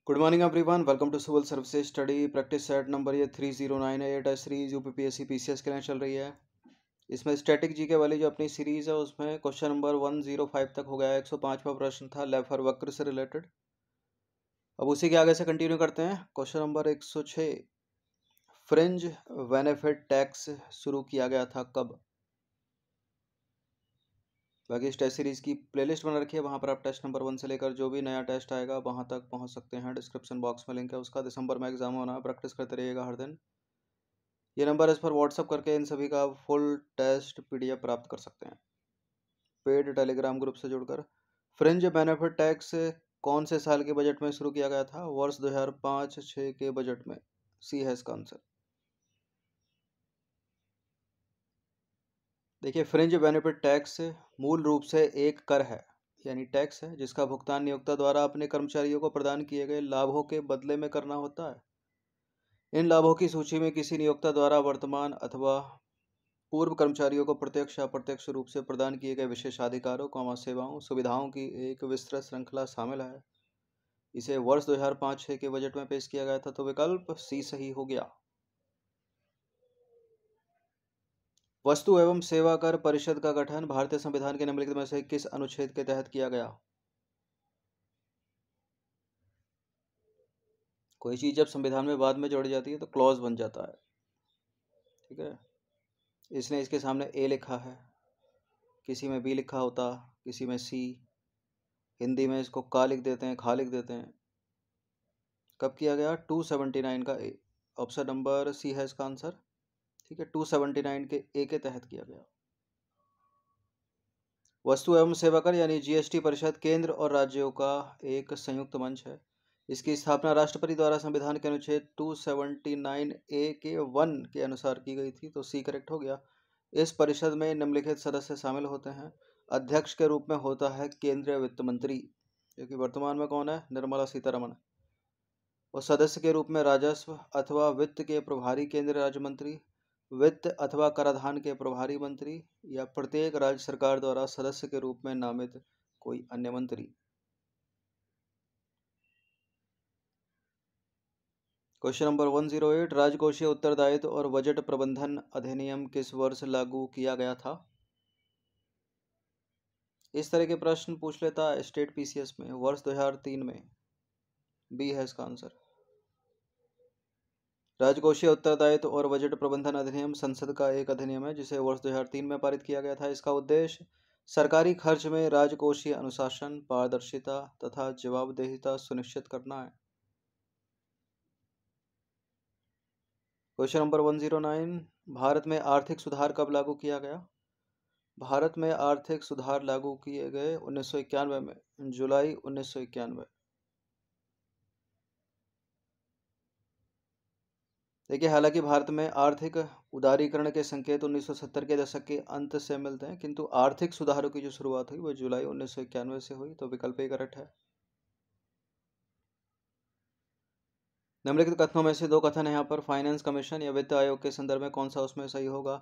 Good morning everyone, welcome to civil services study practice set number ये 3098 series UPPSC PCS के लिए चल रही है। इसमें स्टैटिक जीके वाली जो अपनी सीरीज है उसमें क्वेश्चन नंबर 105 तक हो गया है। 105वां प्रश्न था लेफर वक्र से रिलेटेड। अब उसी के आगे से कंटिन्यू करते हैं। Question number 106, fringe benefit tax शुरू किया गया था कब? बाकी इस टेस्ट सीरीज की प्लेलिस्ट बना रखी है, वहाँ पर आप टेस्ट नंबर 1 से लेकर जो भी नया टेस्ट आएगा वहाँ तक पहुँच सकते हैं। डिस्क्रिप्शन बॉक्स में लिंक है उसका। दिसंबर में एग्जाम होना है, प्रैक्टिस करते रहिएगा हर दिन। ये नंबर इस पर व्हाट्सअप करके इन सभी का फुल टेस्ट पीडीएफ प्राप्त कर सकते हैं पेड टेलीग्राम ग्रुप से जुड़कर। फ्रिंज बेनिफिट टैक्स कौन से साल के बजट में शुरू किया गया था? वर्ष 2005-06 के बजट में। सी है इसका आंसर। देखिए, फ्रिंज बेनिफिट टैक्स मूल रूप से एक कर है, यानी टैक्स है जिसका भुगतान नियोक्ता द्वारा अपने कर्मचारियों को प्रदान किए गए लाभों के बदले में करना होता है। इन लाभों की सूची में किसी नियोक्ता द्वारा वर्तमान अथवा पूर्व कर्मचारियों को प्रत्यक्ष या अप्रत्यक्ष रूप से प्रदान किए गए विशेषाधिकारों, सेवाओं, सुविधाओं की एक विस्तृत श्रृंखला शामिल है। इसे वर्ष 2005-06 के बजट में पेश किया गया था, तो विकल्प सी सही हो गया। वस्तु एवं सेवा कर परिषद का गठन भारतीय संविधान के निम्नलिखित में से किस अनुच्छेद के तहत किया गया? कोई चीज जब संविधान में बाद में जोड़ी जाती है तो क्लॉज बन जाता है। ठीक है, इसने इसके सामने ए लिखा है, किसी में बी लिखा होता, किसी में सी। हिंदी में इसको का लिख देते हैं, खा लिख देते हैं। कब किया गया? 279 का ए। ऑप्शन नंबर सी है इसका आंसर। ठीक है, 279 के ए के तहत किया गया। वस्तु एवं सेवा कर यानी जीएसटी परिषद केंद्र और राज्यों का एक संयुक्त मंच है। इसकी स्थापना राष्ट्रपति द्वारा संविधान के अनुच्छेद 279 ए के 1 के अनुसार की गई थी, तो सी करेक्ट हो गया। इस परिषद में निम्नलिखित सदस्य शामिल होते हैं। अध्यक्ष के रूप में होता है केंद्रीय वित्त मंत्री, जो कि वर्तमान में कौन है? निर्मला सीतारमण। और सदस्य के रूप में राजस्व अथवा वित्त के प्रभारी केंद्रीय राज्य मंत्री, वित्त अथवा कराधान के प्रभारी मंत्री, या प्रत्येक राज्य सरकार द्वारा सदस्य के रूप में नामित कोई अन्य मंत्री। क्वेश्चन नंबर 108, राजकोषीय उत्तरदायित्व और बजट प्रबंधन अधिनियम किस वर्ष लागू किया गया था? इस तरह के प्रश्न पूछ लेता है स्टेट पीसीएस में। वर्ष 2003 में। बी है इसका आंसर। राजकोषीय उत्तरदायित्व और बजट प्रबंधन अधिनियम संसद का एक अधिनियम है जिसे वर्ष 2003 में पारित किया गया था। इसका उद्देश्य सरकारी खर्च में राजकोषीय अनुशासन, पारदर्शिता तथा जवाबदेहिता सुनिश्चित करना है। क्वेश्चन नंबर 109, भारत में आर्थिक सुधार कब लागू किया गया? भारत में आर्थिक सुधार लागू किए गए 1991 में, जुलाई 1991। देखिए, हालांकि भारत में आर्थिक उदारीकरण के संकेत 1970 के दशक के अंत से मिलते हैं, किंतु आर्थिक सुधारों की जो शुरुआत हुई वो जुलाई 1991 से हुई, तो विकल्प ए करेक्ट है। निम्नलिखित कथनों में से दो कथन है यहाँ पर। फाइनेंस कमीशन या वित्त आयोग के संदर्भ में कौन सा उसमें सही होगा?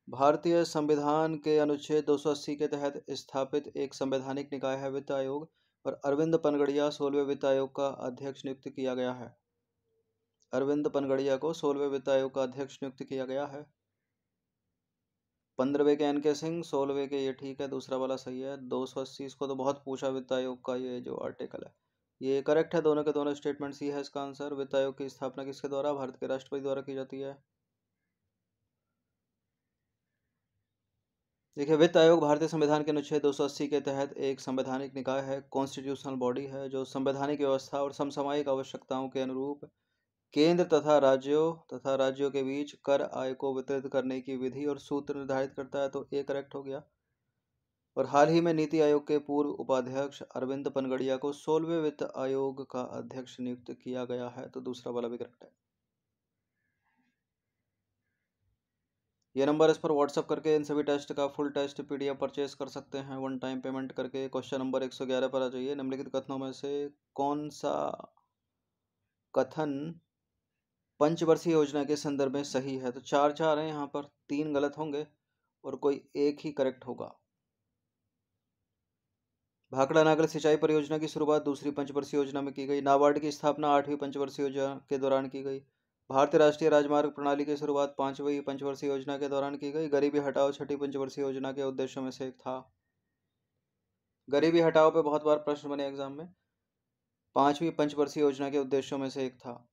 भारतीय संविधान के अनुच्छेद 280 के तहत स्थापित एक संवैधानिक निकाय है वित्त आयोग, और अरविंद पनगड़िया 16वें वित्त आयोग का अध्यक्ष नियुक्त किया गया है। अरविंद पनगड़िया को 16वें वित्त आयोग का अध्यक्ष नियुक्त किया गया है। 15वें के एन के सिंह, 16वें के, ये ठीक है, दूसरा वाला सही है। 280 इसको तो बहुत पूछा वित्त आयोग का ये जो आर्टिकल है, ये करेक्ट है। दोनों के दोनों स्टेटमेंट सी है इसका आंसर। वित्त आयोग की स्थापना किसके द्वारा? भारत के राष्ट्रपति द्वारा की जाती है। देखिए, वित्त आयोग भारतीय संविधान के अनुच्छेद 280 के तहत एक संवैधानिक निकाय है, कॉन्स्टिट्यूशनल बॉडी है, जो संवैधानिक व्यवस्था और समसामयिक आवश्यकताओं के अनुरूप केंद्र तथा राज्यों के बीच कर आय को वितरित करने की विधि और सूत्र निर्धारित करता है, तो ए करेक्ट हो गया। और हाल ही में नीति आयोग के पूर्व उपाध्यक्ष अरविंद पनगड़िया को 16वें वित्त आयोग का अध्यक्ष नियुक्त किया गया है, तो दूसरा वाला भी करेक्ट है। ये नंबर इस पर व्हाट्सअप करके इन सभी टेस्ट का फुल टेस्ट पीडीएफ परचेज कर सकते हैं वन टाइम पेमेंट करके। क्वेश्चन नंबर 111 पर आ जाइए। निम्नलिखित कथनों में से कौन सा कथन पंचवर्षीय योजना के संदर्भ में सही है? तो चार चार है यहाँ पर, तीन गलत होंगे और कोई एक ही करेक्ट होगा। भाखड़ा नागल सिंचाई परियोजना की शुरुआत दूसरी पंचवर्षीय योजना में की गई। नाबार्ड की स्थापना 8वीं पंचवर्षीय योजना के दौरान की गई। भारतीय राष्ट्रीय राजमार्ग प्रणाली की शुरुआत 5वीं पंचवर्षीय योजना के दौरान की गई। गरीबी हटाओ छठी पंचवर्षीय योजना के उद्देश्यों में से एक था। गरीबी हटाओ पे बहुत बार प्रश्न बने एग्जाम में। 5वीं पंचवर्षीय योजना के उद्देश्यों में से एक था।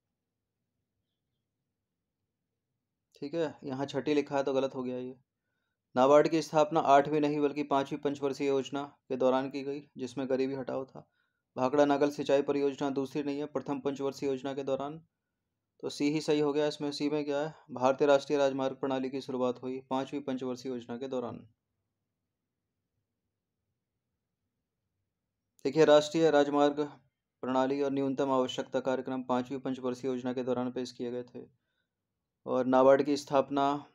ठीक है, यहाँ छठी लिखा है तो गलत हो गया ये। नाबार्ड की स्थापना 8वीं नहीं बल्कि 5वीं पंचवर्षीय योजना के दौरान की गई, जिसमें गरीबी हटाओ था। भाखड़ा नागल सिंचाई परियोजना दूसरी नहीं है, प्रथम पंचवर्षीय योजना के दौरान। तो सी ही सही हो गया। इसमें सी में क्या है, भारतीय राष्ट्रीय राजमार्ग प्रणाली की शुरुआत हुई 5वीं पंचवर्षीय योजना के दौरान। देखिए, राष्ट्रीय राजमार्ग प्रणाली और न्यूनतम आवश्यकता कार्यक्रम 5वीं पंचवर्षीय योजना के दौरान पेश किए गए थे। और नाबार्ड की स्थापना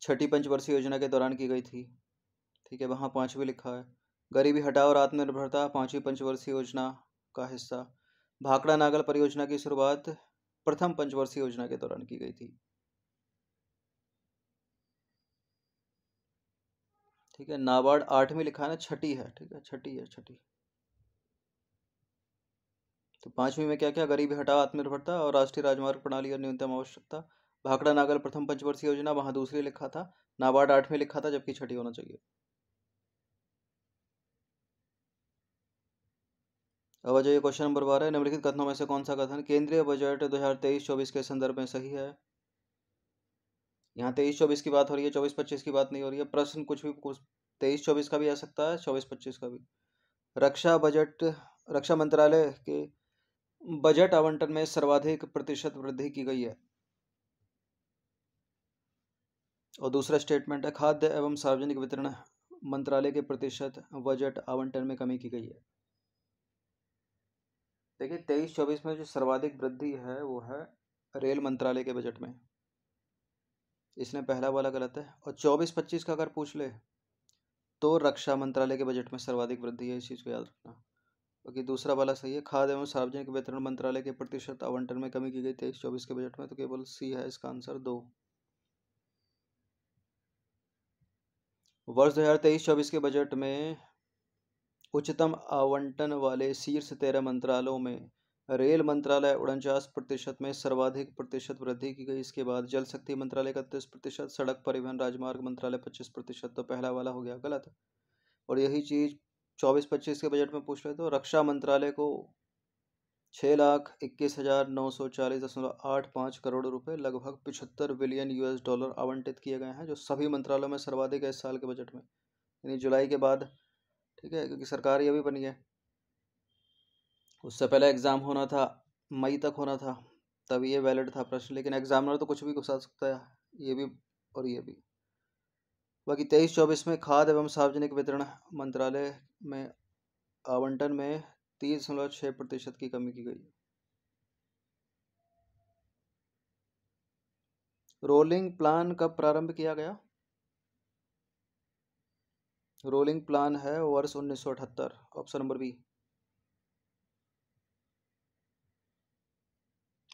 छठी पंचवर्षीय योजना के दौरान की गई थी। ठीक है, वहाँ 5वीं लिखा है। गरीबी हटाओ और आत्मनिर्भरता 5वीं पंचवर्षीय योजना का हिस्सा। भाखड़ा नागल परियोजना की शुरुआत प्रथम पंचवर्षीय योजना के दौरान की गई थी। ठीक है, नाबार्ड 8वीं लिखा है ना, छठी है। ठीक है, छठी है, छठी। तो 5वीं में क्या क्या, गरीबी हटाओ आत्मनिर्भरता और राष्ट्रीय राजमार्ग प्रणाली और न्यूनतम आवश्यकता। भाखड़ा नागल प्रथम पंचवर्षीय योजना, वहां दूसरी लिखा था। नाबार्ड 8वीं लिखा था, जबकि छठी होना चाहिए। अब आ जाइए क्वेश्चन नंबर 12। निम्नलिखित कथनों में से कौन सा कथन केंद्रीय बजट 2023-24 के संदर्भ में सही है? यहाँ 23-24 की बात हो रही है, 24-25 की बात नहीं हो रही है। प्रश्न कुछ भी 23-24 का भी आ सकता है, 24-25 का भी। रक्षा मंत्रालय के बजट आवंटन में सर्वाधिक प्रतिशत वृद्धि की गई है। और दूसरा स्टेटमेंट है, खाद्य एवं सार्वजनिक वितरण मंत्रालय के प्रतिशत बजट आवंटन में कमी की गई है। देखिए, 23-24 में जो सर्वाधिक वृद्धि है वो है रेल मंत्रालय के बजट में। इसने पहला वाला गलत है। और 24-25 का अगर पूछ ले तो रक्षा मंत्रालय के बजट में सर्वाधिक वृद्धि है, इस चीज़ को याद रखना। क्योंकि दूसरा वाला सही है, खाद्य एवं सार्वजनिक वितरण मंत्रालय के प्रतिशत आवंटन में कमी की गई 23-24 के बजट में। तो केवल सी है इसका आंसर 2। वर्ष 2023-24 के बजट में उच्चतम आवंटन वाले शीर्ष 13 मंत्रालयों में रेल मंत्रालय 49% में सर्वाधिक प्रतिशत वृद्धि की गई। इसके बाद जल शक्ति मंत्रालय 31%, सड़क परिवहन राजमार्ग मंत्रालय 25%। तो पहला वाला हो गया गलत। और यही चीज 24-25 के बजट में पूछ रहे तो रक्षा मंत्रालय को 6,21,940.85 करोड़ रुपए, लगभग 75 बिलियन US डॉलर आवंटित किए गए हैं, जो सभी मंत्रालयों में सर्वाधिक है इस साल के बजट में, यानी जुलाई के बाद। ठीक है, क्योंकि सरकार ये भी बनी है। उससे पहले एग्ज़ाम होना था, मई तक होना था, तब ये वैलिड था प्रश्न। लेकिन एग्जामिनर तो कुछ भी घुसा सकता है, ये भी और ये भी। बाकी 23-24 में खाद्य एवं सार्वजनिक वितरण मंत्रालय में आवंटन में 3.6% की कमी की गई। रोलिंग प्लान कब प्रारंभ किया गया? रोलिंग प्लान है वर्ष 1978, ऑप्शन नंबर बी।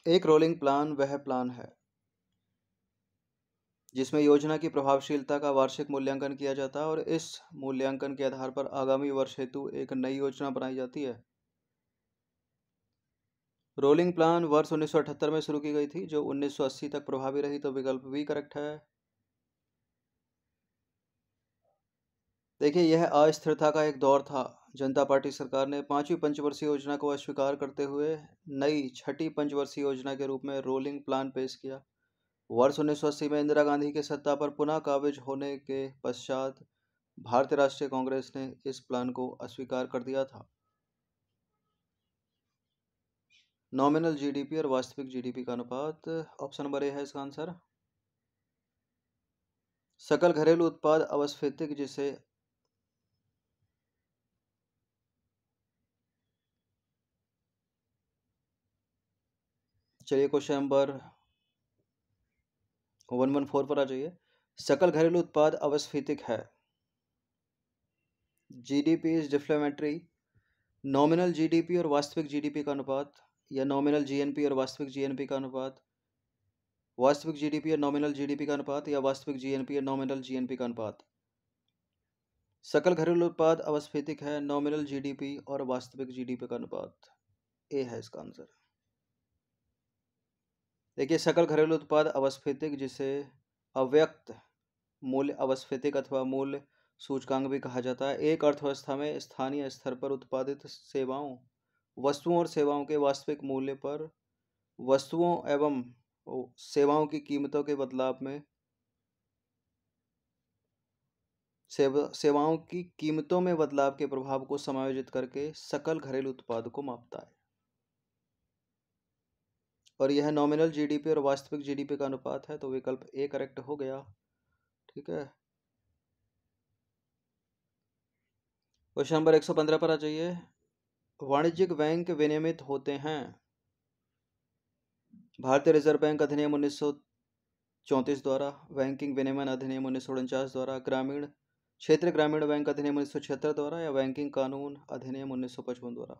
एक रोलिंग प्लान वह प्लान है जिसमें योजना की प्रभावशीलता का वार्षिक मूल्यांकन किया जाता है और इस मूल्यांकन के आधार पर आगामी वर्ष हेतु एक नई योजना बनाई जाती है। रोलिंग प्लान वर्ष 1978 में शुरू की गई थी, जो 1980 तक प्रभावी रही। तो विकल्प भी करेक्ट है। देखिए, यह अस्थिरता का एक दौर था। जनता पार्टी सरकार ने 5वीं पंचवर्षीय योजना को अस्वीकार करते हुए नई छठी पंचवर्षीय योजना के रूप में रोलिंग प्लान पेश किया। वर्ष 1980 में इंदिरा गांधी के सत्ता पर पुनः काबिज होने के पश्चात भारतीय राष्ट्रीय कांग्रेस ने इस प्लान को अस्वीकार कर दिया था। नॉमिनल जीडीपी और वास्तविक जीडीपी का अनुपात, ऑप्शन नंबर ए है इसका आंसर। सकल घरेलू उत्पाद अवस्फीति जिसे चलिए क्वेश्चन नंबर 114 पर आ जाइए। सकल घरेलू उत्पाद अवस्फीतिक है। GDP is deflationary. Nominal GDP और वास्तविक जीडीपी का अनुपात, या नॉमिनल जीएनपी और वास्तविक जीएनपी का अनुपात, वास्तविक जीडीपी और नॉमिनल जीडीपी का अनुपात, या वास्तविक जीएनपी और नॉमिनल जीएनपी का अनुपात। सकल घरेलू उत्पाद अवस्थितिक है, नॉमिनल जीडीपी और वास्तविक जीडीपी का अनुपात। ए है इसका आंसर। देखिए, सकल घरेलू उत्पाद अवस्थितिक, जिसे अव्यक्त मूल्य अवस्थितिक अथवा मूल्य सूचकांक भी कहा जाता है, एक अर्थव्यवस्था में स्थानीय स्तर पर उत्पादित सेवाओं, वस्तुओं और सेवाओं के वास्तविक मूल्य पर वस्तुओं एवं सेवाओं की कीमतों के बदलाव में सेवाओं की कीमतों में बदलाव के प्रभाव को समायोजित करके सकल घरेलू उत्पाद को मापता है। और यह नॉमिनल जीडीपी और वास्तविक जीडीपी का अनुपात है, तो विकल्प ए करेक्ट हो गया। ठीक है, क्वेश्चन नंबर 115 पर आ जाइए। वाणिज्यिक बैंक विनियमित होते हैं। भारतीय रिजर्व बैंक अधिनियम 1934 द्वारा, बैंकिंग विनियमन अधिनियम 1949 द्वारा, ग्रामीण बैंक अधिनियम 1976 द्वारा, या बैंकिंग कानून अधिनियम 1955 द्वारा।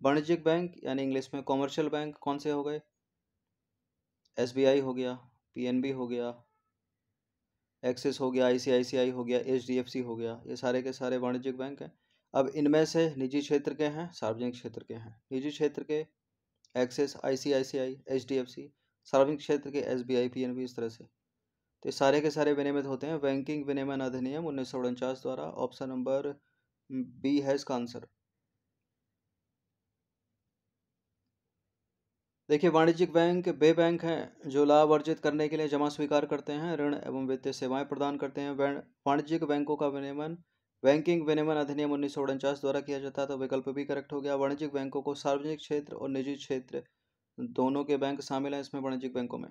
वाणिज्यिक बैंक यानी इंग्लिश में कॉमर्शियल बैंक कौन से हो गए? एसबीआई हो गया, पीएनबी हो गया, एक्सिस हो गया, आईसीआईसीआई हो गया, एचडीएफसी हो गया। ये सारे के सारे वाणिज्यिक बैंक हैं। अब इनमें से निजी क्षेत्र के हैं, सार्वजनिक क्षेत्र के हैं। निजी क्षेत्र के एक्सिस, आईसीआईसीआई, एचडीएफसी, सार्वजनिक क्षेत्र के एसबीआई, पीएनबी, इस तरह से। तो ये सारे के सारे विनियमित होते हैं बैंकिंग विनियमन अधिनियम 1949 द्वारा। ऑप्शन नंबर बी है इसका आंसर। देखिए, वाणिज्यिक बैंक वे बैंक हैं जो लाभ अर्जित करने के लिए जमा स्वीकार करते हैं, ऋण एवं वित्तीय सेवाएं प्रदान करते हैं। वाणिज्यिक बैंकों का विनियमन बैंकिंग विनियमन अधिनियम 1949 द्वारा किया जाता है, तो विकल्प भी करेक्ट हो गया। वाणिज्यिक बैंकों को सार्वजनिक क्षेत्र और निजी क्षेत्र दोनों के बैंक शामिल हैं इसमें, वाणिज्यिक बैंकों में।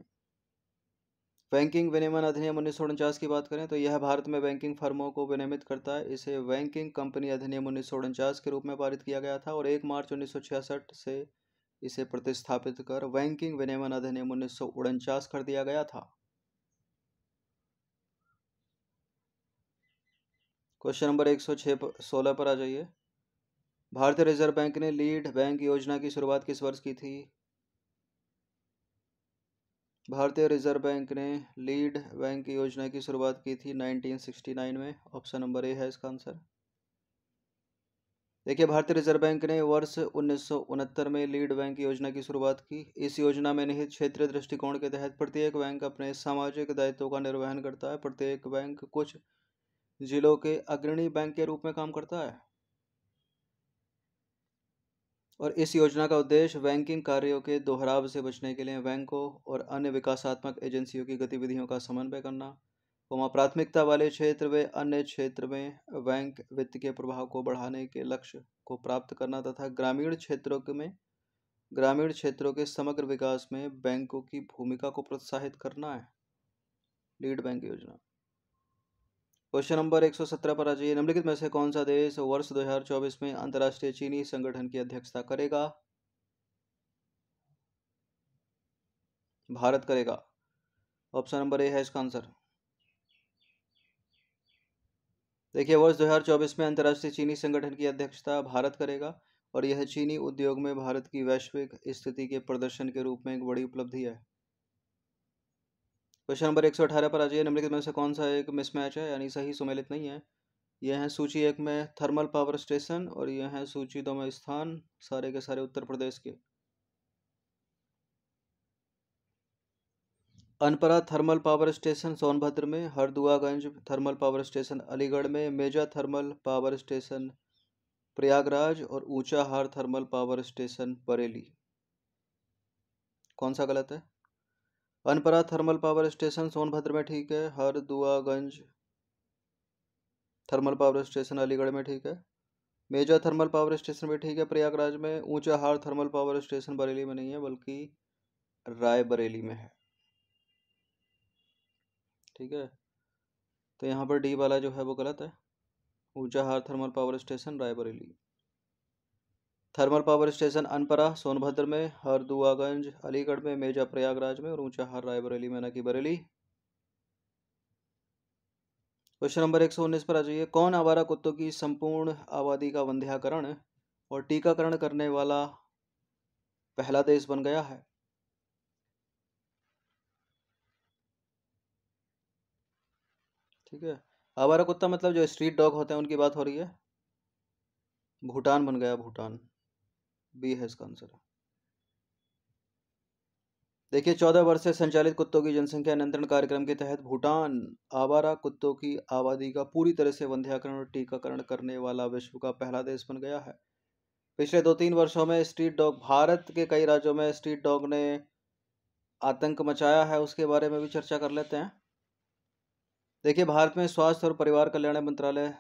बैंकिंग विनियमन अधिनियम 1949 की बात करें तो यह भारत में बैंकिंग फर्मों को विनियमित करता है। इसे बैंकिंग कंपनी अधिनियम 1949 के रूप में पारित किया गया था और 1 मार्च 1966 से इसे प्रतिस्थापित कर बैंकिंग विनियमन अधिनियम 1949 कर दिया गया था। क्वेश्चन नंबर 116 पर आ जाइए। भारतीय रिजर्व बैंक ने लीड बैंक योजना की शुरुआत किस वर्ष की थी? भारतीय रिजर्व बैंक ने लीड बैंक योजना की शुरुआत की थी 1969 में। ऑप्शन नंबर ए है इसका आंसर। देखिए, भारतीय रिजर्व बैंक ने वर्ष 1969 में लीड बैंक योजना की शुरुआत की। इस योजना में निहित क्षेत्रीय दृष्टिकोण के तहत प्रत्येक बैंक अपने सामाजिक दायित्वों का निर्वहन करता है। प्रत्येक बैंक कुछ जिलों के अग्रणी बैंक के रूप में काम करता है और इस योजना का उद्देश्य बैंकिंग कार्यों के दोहराव से बचने के लिए बैंकों और अन्य विकासात्मक एजेंसियों की गतिविधियों का समन्वय करना, प्राथमिकता वाले क्षेत्र व अन्य क्षेत्र में बैंक वित्त के प्रभाव को बढ़ाने के लक्ष्य को प्राप्त करना तथा ग्रामीण क्षेत्रों के समग्र विकास में बैंकों की भूमिका को प्रोत्साहित करना है लीड बैंक योजना। क्वेश्चन नंबर 117 पर आ जाइए। निम्नलिखित में से कौन सा देश वर्ष 2024 में अंतर्राष्ट्रीय चीनी संगठन की अध्यक्षता करेगा? भारत करेगा। ऑप्शन नंबर ए है इसका आंसर। देखिए, वर्ष 2024 में अंतर्राष्ट्रीय चीनी संगठन की अध्यक्षता भारत करेगा और यह चीनी उद्योग में भारत की वैश्विक स्थिति के प्रदर्शन के रूप में एक बड़ी उपलब्धि है। क्वेश्चन नंबर 118 पर आ जाइए। निम्नलिखित में से कौन सा एक मिसमैच है यानी सही सुमेलित नहीं है? यह है सूची 1 में थर्मल पावर स्टेशन और यह है सूची 2 में स्थान, सारे के सारे उत्तर प्रदेश के। Anpara thermal power station Sonbhadra में, Harduaganj thermal power station Aligarh में, Meja thermal power station Prayagraj और Unchahar thermal power station Bareilly. कौन सा गलत है? Anpara thermal power station Sonbhadra में ठीक है, Harduaganj thermal power station Aligarh में ठीक है, मेजा थर्मल पावर स्टेशन भी ठीक है प्रयागराज में, Unchahar thermal power station Bareilly में नहीं है बल्कि रायबरेली में है। ठीक है, तो यहाँ पर डी वाला जो है वो गलत है। Unchahar thermal power station Raebareli. Thermal power station Anpara Sonbhadra में, हरदुआगंज अलीगढ़ में, मेजा प्रयागराज में और ऊंचाहार रायबरेली में, न कि बरेली। क्वेश्चन नंबर 119 पर आ जाइए। कौन आवारा कुत्तों की संपूर्ण आबादी का वंध्याकरण और टीकाकरण करने वाला पहला देश बन गया है? ठीक है, आवारा कुत्ता मतलब जो स्ट्रीट डॉग होते हैं उनकी बात हो रही है। भूटान बन गया, भूटान। बी है इसका आंसर। देखिए, 14 वर्ष से संचालित कुत्तों की जनसंख्या नियंत्रण कार्यक्रम के तहत भूटान आवारा कुत्तों की आबादी का पूरी तरह से वंध्याकरण और टीकाकरण करने वाला विश्व का पहला देश बन गया है। पिछले 2-3 वर्षों में स्ट्रीट डॉग, भारत के कई राज्यों में स्ट्रीट डॉग ने आतंक मचाया है, उसके बारे में भी चर्चा कर लेते हैं। देखिए, भारत में स्वास्थ्य और परिवार कल्याण मंत्रालय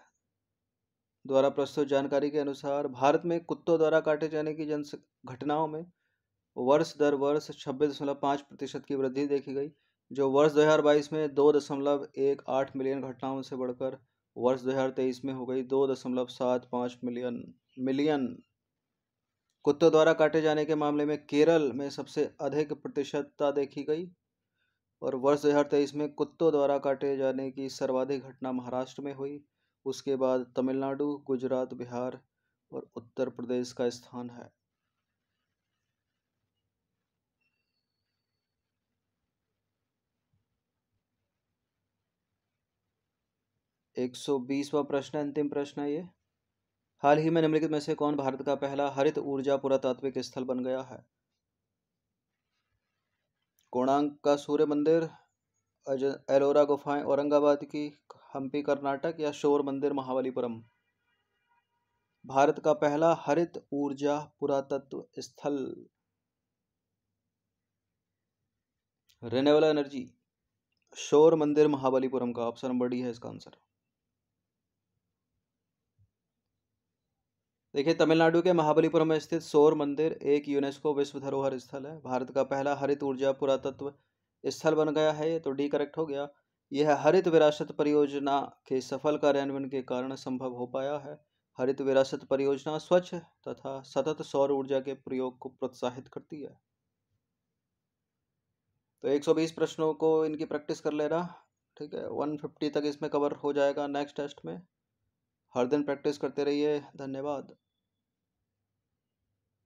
द्वारा प्रस्तुत जानकारी के अनुसार भारत में कुत्तों द्वारा काटे जाने की घटनाओं में वर्ष दर वर्ष 26.5% की वृद्धि देखी गई, जो वर्ष 2022 में 2.18 मिलियन घटनाओं से बढ़कर वर्ष 2023 में हो गई 2.75 मिलियन। कुत्तों द्वारा काटे जाने के मामले में केरल में सबसे अधिक प्रतिशतता देखी गई और वर्ष 2023 में कुत्तों द्वारा काटे जाने की सर्वाधिक घटना महाराष्ट्र में हुई। उसके बाद तमिलनाडु, गुजरात, बिहार और उत्तर प्रदेश का स्थान है। 120वां प्रश्न, अंतिम प्रश्न है ये। हाल ही में निम्नलिखित में से कौन भारत का पहला हरित ऊर्जा पुरातात्विक स्थल बन गया है? कोणार्क का सूर्य मंदिर, एलोरा गुफाएं औरंगाबाद की, हम्पी कर्नाटक या शोर मंदिर महाबलीपुरम? भारत का पहला हरित ऊर्जा पुरातत्व स्थल, रिन्यूएबल एनर्जी, शोर मंदिर महाबलीपुरम का ऑप्शन नंबर डी है इसका आंसर। देखिए, तमिलनाडु के महाबलीपुरम में स्थित शोर मंदिर एक यूनेस्को विश्व धरोहर स्थल है। भारत का पहला हरित ऊर्जा पुरातत्व स्थल बन गया है, ये तो डी करेक्ट हो गया। यह हरित विरासत परियोजना के सफल कार्यान्वयन के कारण संभव हो पाया है। हरित विरासत परियोजना स्वच्छ तथा सतत सौर ऊर्जा के प्रयोग को प्रोत्साहित करती है। तो 120 प्रश्नों को इनकी प्रैक्टिस कर लेना, ठीक है। 150 तक इसमें कवर हो जाएगा नेक्स्ट टेस्ट में। हर दिन प्रैक्टिस करते रहिए। धन्यवाद।